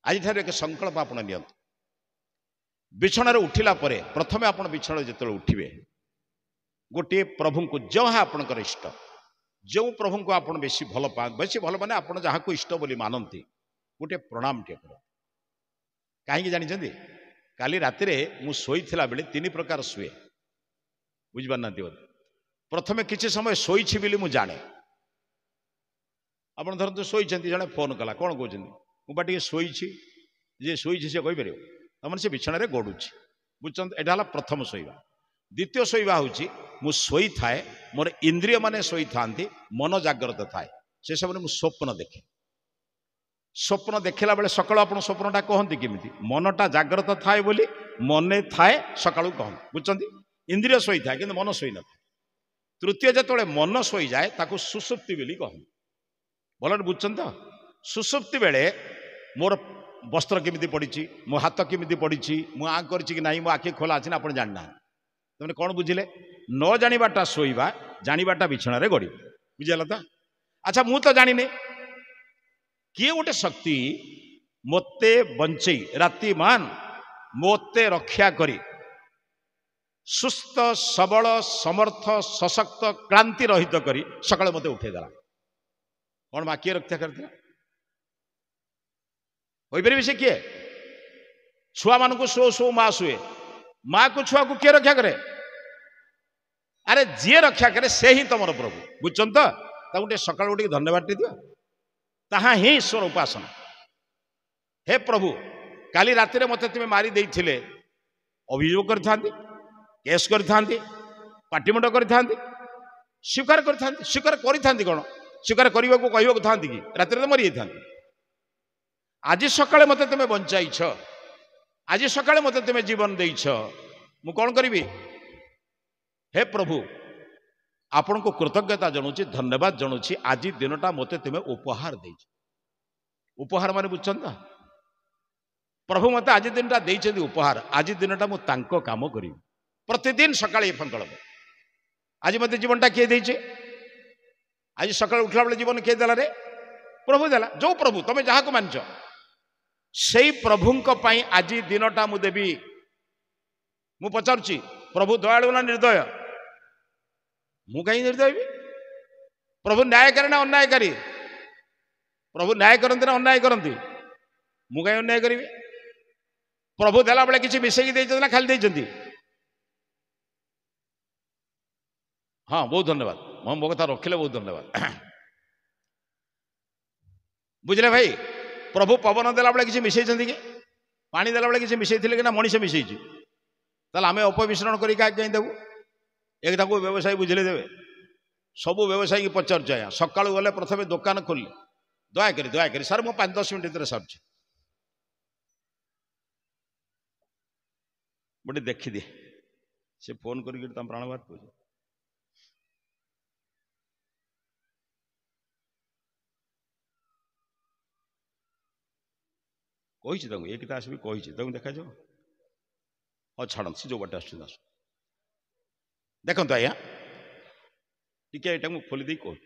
आज एक संकल्प आप नियंतु बिछणार उठिला परे प्रथमे आप बिछाण जो उठिबे गोटे प्रभु को जहाँ आपणकर इष्ट जो प्रभु को आप बेसी भल पा बेसी भल माने आप जहाँ को इष्ट बोली मानती गोटे प्रणाम टे कर कहीं जानते काली राति मु शोईला बेले तीन प्रकार शुए बुझिपार बोधे प्रथमे किसी समय शोईछि बोली मु जाने आप धरतु शोई जड़े फोन कला कौन कहते मुझे शोईछि जे शोईछि से कहीपर तमें से बिछाण गड़ुची बुझे यहाँ प्रथम शोवा द्वितीय शोवा हूँ मु शोई थाए मोर इंद्रिय माने शोई था मन जाग्रत थाए से सब मु स्वप्न देखे स्वप्न देखला बेले सकाल आप स्वप्नटा कहते किमिति मनटा जाग्रत थाए बोली मने थाए सकाळू कहते बुझते इंद्रिय शोई थाए कि मन शोई न था तृतीय जो मन शोई जाए ताकू सुसुप्ति बोली कहते भल बुझुं तो सुसुप्ति बेले मोर वस्त्र केमिति पड़ी मो हाथ केमिति पड़ी मु आ कर मो आखि खोला अच्छी आप जानना तुमने कौन बुझिले न जानिबाटा शोइबा जानिबाटा बिछाण गड़ी बुझीगला तो अच्छा मु तो जानी किए गोटे शक्ति मते बंचई राति मान मते रक्षा करी सुस्थ सबल समर्थ सशक्त क्रांति रहित करी सकाळे मते उठेदेला कौन माँ किए रक्षा करता होइपर से किए छुआ मान को शो शो माँ शुए माँ को छुआ को किए रक्षा करे अरे जी रक्षा करे से ही तुम प्रभु बुझुन तो गोटे सकाल उठ धन्यवाद दियो ताहा ही ईश्वर उपासना हे प्रभु काली राति मते तुम्हें मारी देइथिले अभियोग करथांती केस करथांती पाटिमुंड करथांती स्वीकार करथांती स्वीकार करथांती कोन स्वीकार करने को कहवाक था कि रात मरी था आज सकाळे मते तुम्हें बंचाइछ आज सकाळे मते तुम्हें जीवन देइछ मु कौन करी हे प्रभु आपण को कृतज्ञता जनाऊँ धन्यवाद जनाऊँ आज दिनटा मते तुम्हें उपहार दे उपहार माने बुझछन तो प्रभु मते आज दिनटा देइछथि उपहार आज दिनटा मु तांको काम करी प्रतिदिन सकाळे संकल्प आज मते जीवनटा किए देइछे आज सकाल उठला बेले जीवन किए देला रे प्रभु देला जो प्रभु तुम जहाँ को मानच से प्रभु आज दिनटा मु देवी मु पचारुची प्रभु दयालु ना निर्दय मु कहीं निर्दय भी प्रभु न्यायकारी ना अन्यायकारी प्रभु न्याय करती ना अन्याय करती मु कहीं अन्याय करी प्रभु देला बेले किसी मिसेकी देइछथि ना खाली देइछथि हाँ बहुत धन्यवाद मो कथा रखिले बहुत धन्यवाद बुझले भाई प्रभु पवन देला बेले किसी मिसई कि पानी देला बेले किसी मिसई कि ना मनीष मिसई ताल आम अपमिश्रण कर देवु एक व्यवसायी बुझे देवे सबू व्यवसायी की पचार आया सका गले प्रथम दुकान खोल दयाकोरी सर मु 5-10 मिनट भर सारी गोटे देखीदे से फोन कर प्राण बात कह कही एक आसबि कही देखा जाओ हाँ छाड़ सी जो बाटे आस देखो आज्ञा टी यहाँ खोली दे कह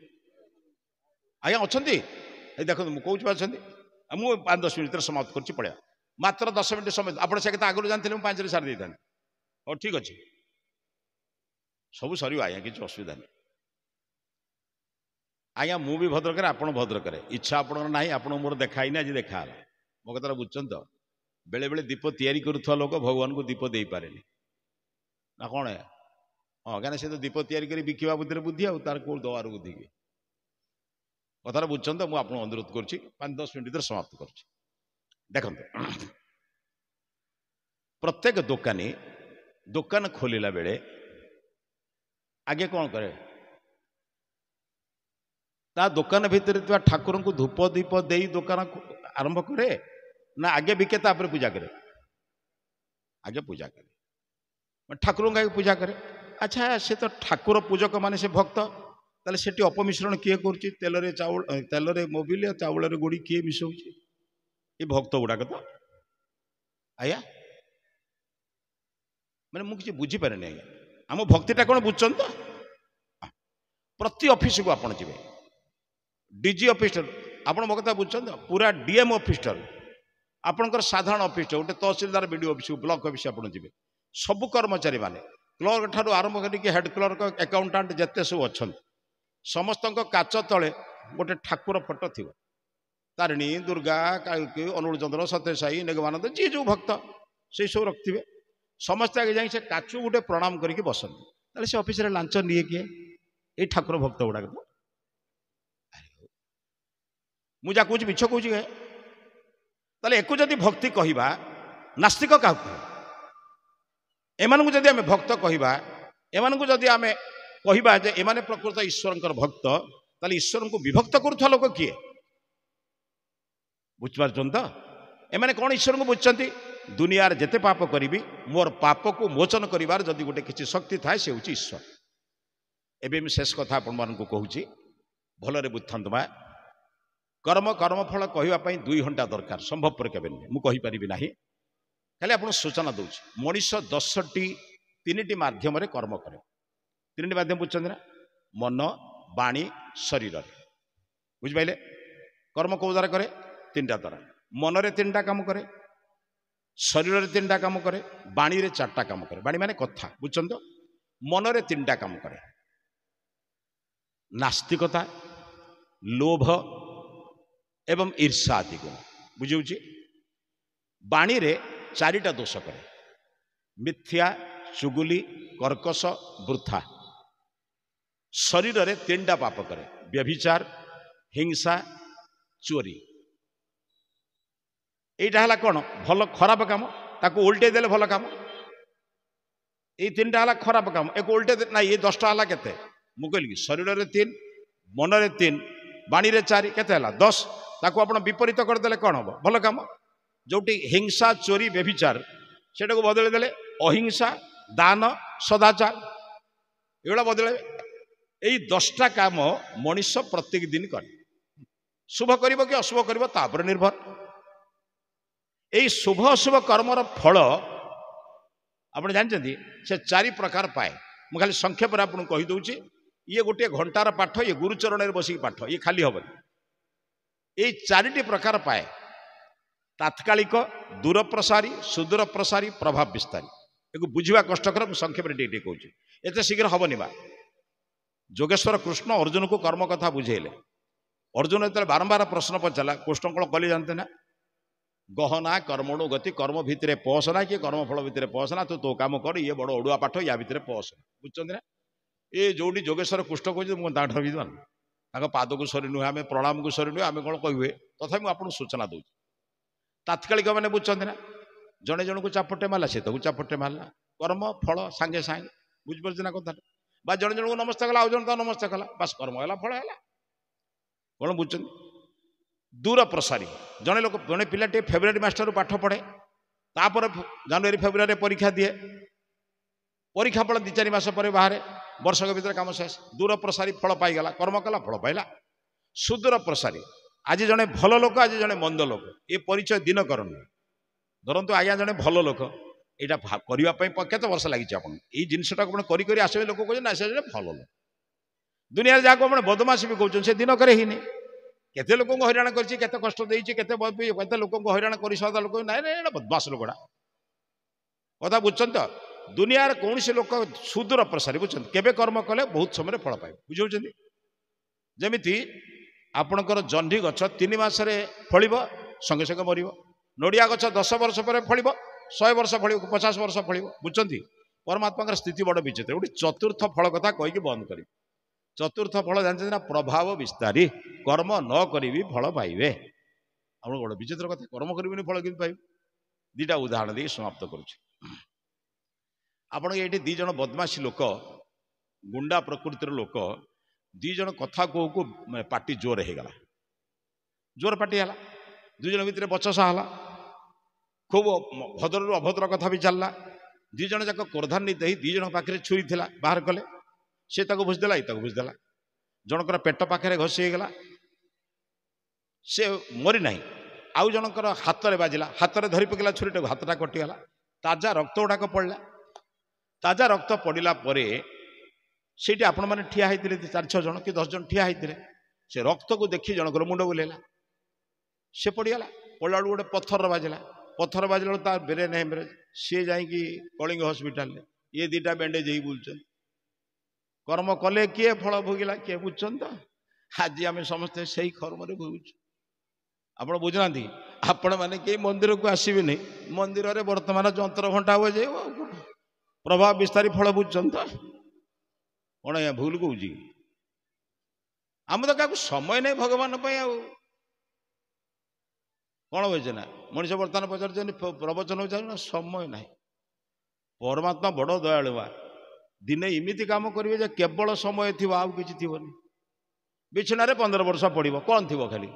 आज्ञा अच्छा देखो मुझे कौच अच्छा मुझे 5-10 मिनट समाप्त कर पड़ा मात्र 10 मिनट समय आप आगुरी जानते 5 सारी दे हाँ ठीक अच्छे सब सर आज्ञा किसी असुविधा नहीं आज्ञा मु भी भद्रक आप भद्रक इच्छा आप आप मोर देखाई आज देखा मो कथा बुझुन तो बेले बेले दीप तैयारी करुवा लोक भगवान को दीप दे पारे ना कौन है हाँ क्या से तो दीप तैयारी कर बिकवा बुद्धि बुद्धि आ तार कौन दवार बुद्धि की कथा बुझुन तो मुझे अनुरोध कर 5-10 मिनट भर समाप्त कर देखो प्रत्येक दुकानी दुकान खोलिला बेले आगे कौन करे ता दुकान भितर ठाकुर को धूप दीप दे दुकान आरंभ करे ना आगे बिके तापर पूजा करे आगे पूजा करे ठाकुर का पूजा करे अच्छा से तो ठाकुर पूजक माने से भक्त ताले सेठी अपमिश्रण किए कर तेल मोबिल चाउल गुड़ी किए मिसौ ये भक्त गुड़ाक तो आया मैंने मुझे बुझीपारे आज्ञा आम भक्तिटा कौन बुझुन तो प्रति ऑफिस को आप जी डीजी ऑफिसर आप मो कथा बुझुन पूरा डीएम ऑफिसर आपणकर साधारण ऑफिस गोटे तहसीलदार बीडीओ ऑफिस ब्लॉक ऑफिस आप जी सबू कर्मचारी माने क्लर्क ठार आरंभ करके हेड क्लर्क अकाउंटेंट जिते सब अच्छा समस्त काच तले गोटे ठाकुर फोटो थी तारिणी दुर्गा कालकी अनुकूल चंद्र सत्यसाई निगमानंद जी जो भक्त से सब रखिथे समस्ते आगे जाए काचू गोटे प्रणाम करके बसते से ऑफिस लांच निए किए ये ठाकुर भक्त गुड़ाक मुझा कौच मिछ कौच ताले एको जदि भक्ति कहवा नास्तिक क्या एमानकु जदि आमे भक्त कहवा एमानकु जदि आमे कहवा जे एमाने प्रकृत ईश्वर भक्त ताले ईश्वर को विभक्त करुवा लोक किए बुझिपार तो एमाने कौन ईश्वर को बुझती दुनिया जेते पाप करी मोर पाप को मोचन करिवार जदि गोटे किसी शक्ति थाए से होची ईश्वर एबे मैं शेष कथा आपण मानकु कहूची भलरे बुझंतु बा कर्म कर्मफल कहवाई 2 घंटा दरकार संभवपर केबे मु कहि परिबि नाही खाली आपण सूचना दउछि मनीष 10टी 3टी माध्यम रे कर्म करे 3टी माध्यम बुझछन ना मन वाणी शरीर बुझ पाइले कर्म को द्वारा करे 3टा द्वारा मन रे 3टा काम करे शरीर रे 3टा काम करे वाणी रे 4टा काम करे वाणी माने कथा बुझछन तो मन रे 3टा काम करे नास्तिकता लोभ एवं ईर्षा आदि गुण बुझे वाणी रे 4टा दोष करे मिथ्या चुगुली कर्कश वृथा शरीर रे 3टा पाप करे व्यभिचार हिंसा चोरी एटा हला कौन भल खराब काम ताको उल्टे देले भल काम ये 3टा हला खराब काम एक उल्टे ना ये 10टा हला केते मु कहली शरीर रे 3 मन रे 3 वाणी रे 4 केते हला 10 ताको आपण विपरीत कर देले कौन हम भल काम जोटी हिंसा चोरी व्यभिचार सेटा को बदले देले अहिंसा दान सदाचार एगुड़ा बदले यही 10टा काम मनीष प्रत्येक दिन करे शुभ करिवो कि अशुभ करिवो तापर निर्भर यही शुभ अशुभ कर्मर फल आप जानते से 4 प्रकार पाए मुझे खाली संक्षेप आपको कहीदे ये गोटे घंटार पाठ ये गुरुचरण बसिक पाठ ये खाली हेनी ये 4टी प्रकार पाए तात्कालिक दूर प्रसारी सुदूर प्रसारी प्रभाव विस्तारी एक बुझा कष्टकर संक्षेप टे कहूँ एत शीघ्र हेनी बा जोगेश्वर कृष्ण अर्जुन को कर्म कथा बुझेले अर्जुन जो बारंबार प्रश्न पचारा कृष्ण कौन कले जानते ना गहना कर्मणु गति कर्म भितर पसना कि कर्मफल भितर पसना तू तो काम कर ये बड़ ओडुआ पाठ या भितर पसना बुझुं ना ये जोटी जोगेश्वर कृष्ण कहते मुझे ढर विद्वान पाद को सरी नुहे आम प्रणाम को सरी नुहे आम कौन कहे तथा मुझे आपको सूचना दूँ तात्कालिक मैंने बुझुं ना जड़े जन को चापटे मारा से तो चापटे मारा कर्म फल सांगे सांगे बुझिपार ना कथा बा जड़े जन को नमस्ते कला जन तो नमस्ते कला बास कर्म है फल है कौन बुझुं दूर प्रसारी जड़े लोक जड़े पिला फेब्रुआरी मास्टर पाठ पढ़े तापर जनवरी फेब्रुआरी परीक्षा दिए परीक्षा फल 2-4 मास पर बाहर वर्षक भीतर काम शेष दूर प्रसारी फल पाईगला कर्म कला फल पाइला सुदूर प्रसारी आज जड़े भल लोक आज जड़े मंद लोक ये परिचय दिन करनी धरतु आज्ञा जड़े भल लोक यहाँ करने केते वर्ष लगी आपन ये जिनटा करी आसवे लोक कहे ना से भल लोक दुनिया जहाँ को बदमाशी भी कहते से दिन करे ही नहीं केते लोक हैरान करछि केते कष्ट देछि केते लोक हैरान करी सदा लोक ना बदमाश लोकड़ा कथा बुझछन तो दुनिया कौन से लोक सुदूर प्रसारी बुझछन केबे कर्म कले बहुत समय फल पाए बुझौछन जेमिति आपणकर जह्नी गछ 3 मासरे फलिबो संगे संगे मरिबो नड़िया गछ 10 वर्ष पर फलिबो 100 वर्ष फलिबो 50 वर्ष फलिबो बुझछन्ती परमात्मा स्थिति बड़ विचित्र गोटे चतुर्थ फल कथा कहीकि बंद करी चतुर्थ फल जानते ना प्रभाव विस्तारी कर्म न करी भी फल पाइबे आप बड़ विचित्र कथा कर्म करी फल कि पाइबे 2टा उदाहरण दे समाप्त करुच्छे आपण ये 2 जन बदमाशी लोक गुंडा प्रकृतिर लोक 2 जन कथा कहू को पार्टी जोर हो गला जोर पार्टी है 2 जन भितर बचसा है खूब भद्र अभद्र कथा भी चलला 2 जन जाक क्रोधान्वित ही 2 जन पाखे छुरी थिला बाहर कले से बुझदेला ये बुझदेला जनकर पेट पाखे घसी गला से मरी ना आउ जनकर हाथ में बाजिला हाथ में धरी पकड़ा छुरी हाथटा कटिगला ताजा रक्त गुड़ाक पड़ा ताजा रक्त पड़ा पर से आपण मैंने ठिया होते 4-6 जन कि 10 जन ठिया होते से रक्त को देखी जनकर मुंड बुलेला से पड़गला पड़ा गोटे पत्थर बाजिला तार ब्रेन हेमरेज सी जाकि कलिंग हस्पिटाल ये दीटा बैंडेज ही बुलुन कर्म कले किए फल भोगिला किए बुझुन तो आज आम समस्ते से कर्म भोगुच आप बुझुना आपण मैंने कई मंदिर को आसबे मंदिर में वर्तमान जंत्र घंटा बजे प्रभाव विस्तारी फल बुझुन तो कौन आज्ञा भूल कौच आम तो क्या समय नहीं भगवान कौन बुझे ना मनीष बर्तमान पचार प्रवचन हो समय ना परमात्मा बड़ दयालुआ दिने इमिति काम करेंगे केवल समय थी आउ कि बिछणार 15 वर्ष पड़ो कौन थी खाली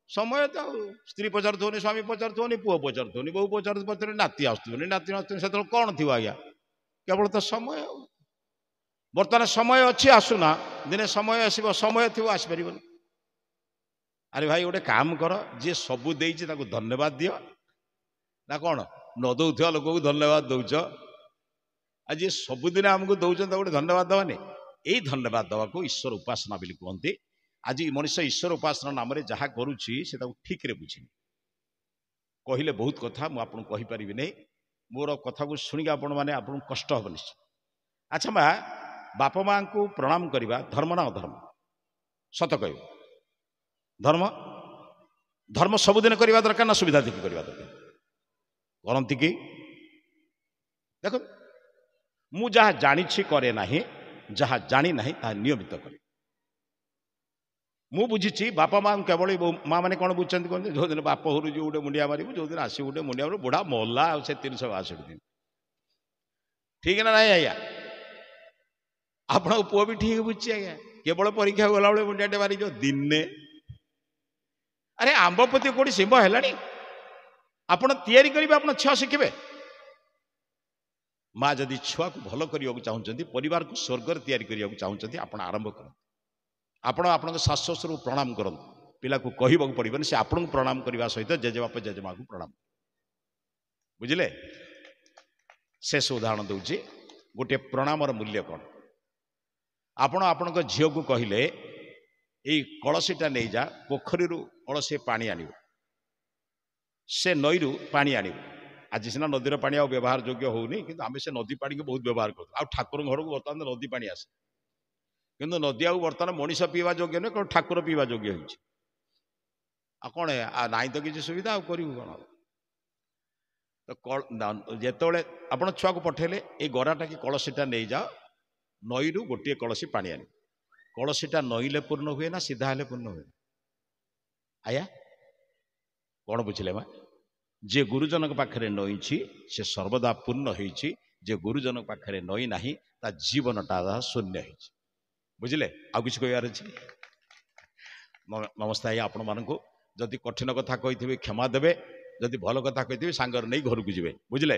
समय तो स्त्री पचार स्वामी पचार पुओ पचार बहु पचार नाती आसुनि नाती आसुनि से कौन थी आज्ञा केवल तो समय बर्तमान समय अच्छी आसुना दिने समय आसो समय थी आसपार अरे भाई गोटे काम कर जी सबू देती धन्यवाद दियो ना कौन न दौथुवा लोक को धन्यवाद दौच आज सबुदिन आमको दौरान गोटे धन्यवाद दवानी यही धन्यवाद दवा को ईश्वर उपासना बोली कहते आज मनुष्य ईश्वर उपासना नाम जहाँ करुच्ची से ठीक रे बुझे कहले बहुत कथा मुझे कहीपरि नहीं मोर कथा को शुणिक आपण मैंने आपको कष्ट हम निश्चय अच्छा माँ बाप माँ को प्रणाम करवा धर्म ना अधर्म सत कह धर्म धर्म सबुदिन करवा दरकार ना सुविधा देखी करवा दरकार करती कि देख मु जहाँ जानी करे ना जहाँ जानी ना ता नियमित करे मु बुझी बापा माँ केवल माँ मैंने कौन बुझे कहते जो दिन बाप घर जो गोटे मुंडिया मारू जो दिन आस गोटे मुंडिया मारू बुढ़ा मरला से 362 दिन ठीक ना ना आज्ञा आप पुओ भी ठीक बुझी आज्ञा केवल परीक्षा गला बेले मुंडिया मारी दिने अरे आंबपति कौटी शिव है आपण तैयारी करेंगे आप छुआ शिखे माँ जदि छुआ को भल करने को चाहते परिवार को स्वर्ग तैयारी करने को चाहते आप आरंभ कर आपण शाश शशुर को प्रणाम करूँ पिला को कहू पड़े से आपन को प्रणाम करने सहित जेजेबाप जेजेमा को प्रणाम बुझे शेष उदाहरण दूसरी गोटे प्रणामर मूल्य कौन आपण झील को कहले यही कलसीटा नहीं जा पोखरी कलसी पानी आन से नई रु पानी आन आज सीना नदीर पानी आ व्यवहार योग्य होनी कि आम से नदी पानी को बहुत व्यवहार कर ठाकुर घर को बर्तमान नदी पानी आसे कि नदी आ बर्तमान मनीष पीवा योग्य नहीं कौन ठाकुर पीवा योग्य हो कौन ना तो किसी सुविधा करूँ कौन तो जिते आप छुआ को पठेले ये गराटा कि कलसीटा नहीं जाओ नई रु गोटे कलसी पानी आन कलसीटा नईले पूर्ण हुए ना सीधा हेले पूर्ण हुए आया कौन बुझे माँ जे गुरुजन पाखे नईची से सर्वदा पूर्ण होईची जे गुरुजन पाखे नई ना ता जीवनटा शून्य हो बुझे आउ कि कहार अच्छे नमस्ते आज्ञा आपण मानक जदि कठिन कथा कही क्षमा देवे जदि भल कथा कही सांगर नहीं घर को जी बुझे